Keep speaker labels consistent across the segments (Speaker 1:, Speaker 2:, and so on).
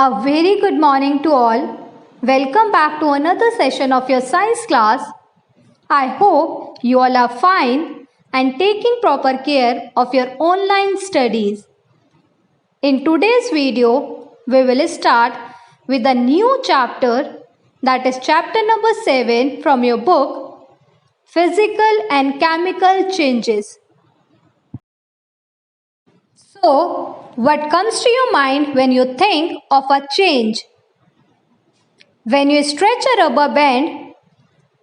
Speaker 1: A very good morning to all. Welcome back to another session of your science class. I hope you all are fine and taking proper care of your online studies. In today's video, we will start with a new chapter, that is chapter number 7 from your book, Physical and Chemical Changes. So, what comes to your mind when you think of a change? When you stretch a rubber band,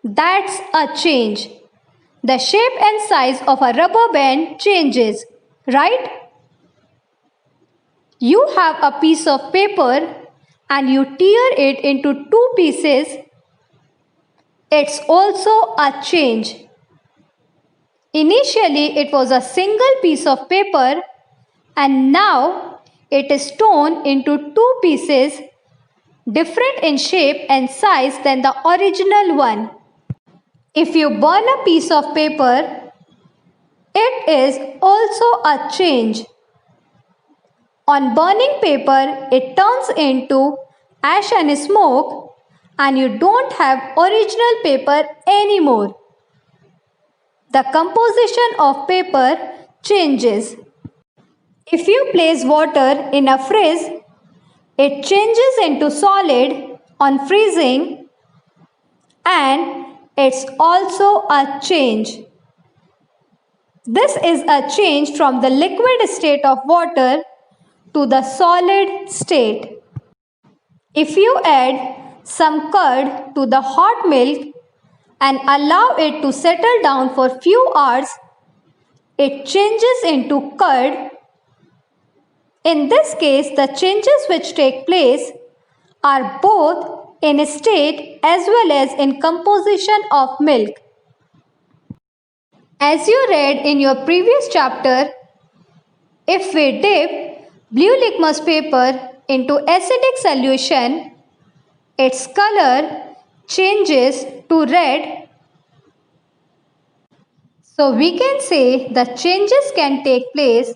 Speaker 1: that's a change. The shape and size of a rubber band changes, right? You have a piece of paper and you tear it into two pieces. It's also a change. Initially, it was a single piece of paper and now it is torn into two pieces, different in shape and size than the original one. If you burn a piece of paper, it is also a change. On burning paper, it turns into ash and smoke, and you don't have original paper anymore. The composition of paper changes. If you place water in a fridge, it changes into solid on freezing, and it's also a change. This is a change from the liquid state of water to the solid state. If you add some curd to the hot milk and allow it to settle down for few hours, it changes into curd. In this case, the changes which take place are both in state as well as in composition of milk. As you read in your previous chapter, if we dip blue litmus paper into acidic solution, its color changes to red. So we can say the changes can take place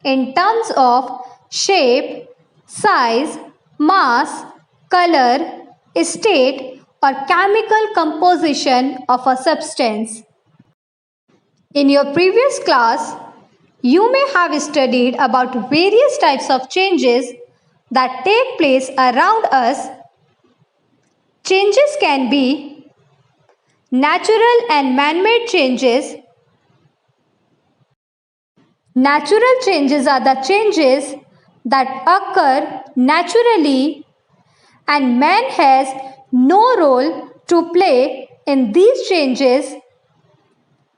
Speaker 1: in terms of shape, size, mass, color, state, or chemical composition of a substance. In your previous class, you may have studied about various types of changes that take place around us. Changes can be natural and man-made changes. Natural changes are the changes that occur naturally and man has no role to play in these changes.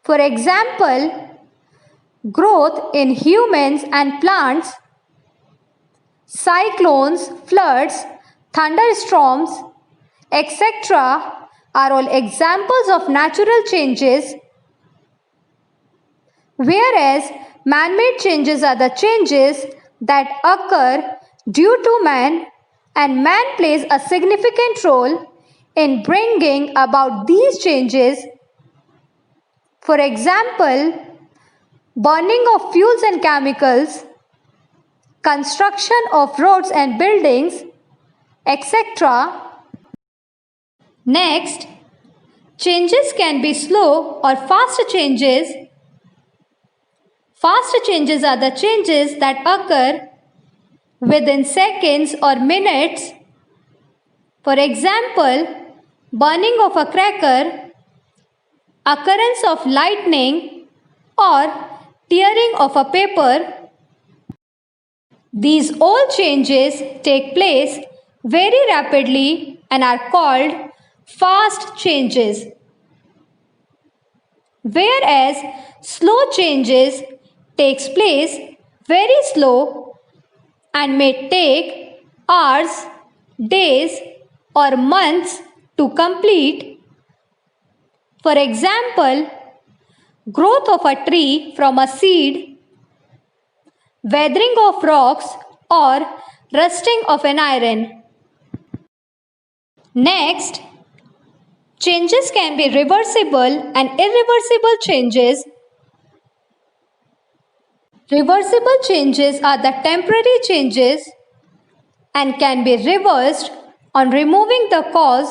Speaker 1: For example, growth in humans and plants, cyclones, floods, thunderstorms, etc. are all examples of natural changes, whereas man-made changes are the changes that occur due to man, and man plays a significant role in bringing about these changes. For example, burning of fuels and chemicals, construction of roads and buildings, etc. Next, changes can be slow or fast changes. Fast changes are the changes that occur within seconds or minutes. For example, burning of a cracker, occurrence of lightning, or tearing of a paper. These all changes take place very rapidly and are called fast changes, whereas slow changes takes place very slow and may take hours, days, or months to complete. For example, growth of a tree from a seed, weathering of rocks, or rusting of an iron. Next, changes can be reversible and irreversible changes. Reversible changes are the temporary changes and can be reversed on removing the cause.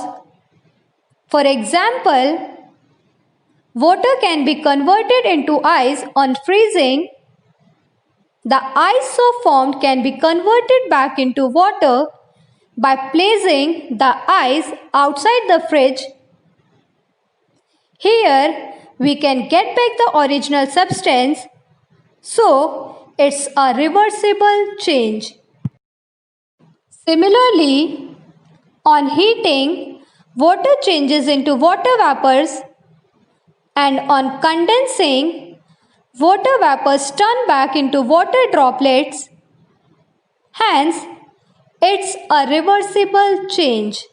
Speaker 1: For example, water can be converted into ice on freezing. The ice so formed can be converted back into water by placing the ice outside the fridge. Here, we can get back the original substance, so it's a reversible change. Similarly, on heating, water changes into water vapors, and on condensing, water vapors turn back into water droplets. Hence, it's a reversible change.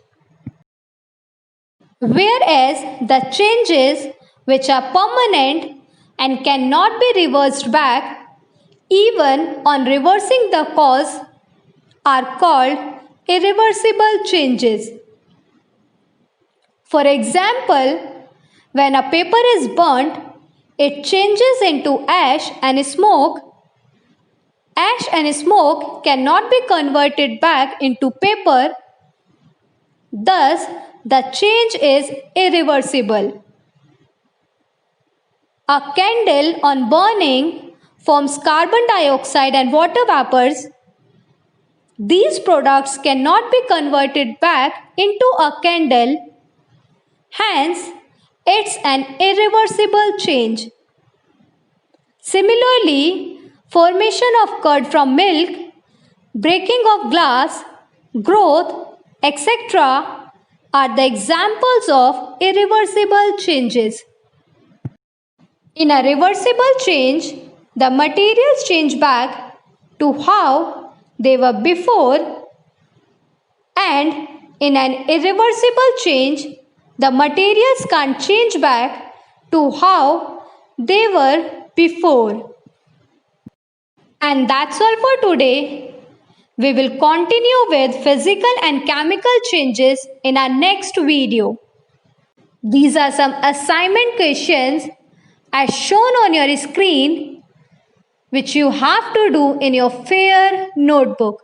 Speaker 1: Whereas the changes which are permanent and cannot be reversed back, even on reversing the cause, are called irreversible changes. For example, when a paper is burnt, it changes into ash and smoke. Ash and smoke cannot be converted back into paper. Thus, the change is irreversible. A candle on burning forms carbon dioxide and water vapors. These products cannot be converted back into a candle. Hence, it's an irreversible change. Similarly, formation of curd from milk, breaking of glass, growth, etc. are the examples of irreversible changes. In a reversible change, the materials change back to how they were before, and in an irreversible change, the materials can't change back to how they were before. And that's all for today. We will continue with physical and chemical changes in our next video. These are some assignment questions as shown on your screen, which you have to do in your fair notebook.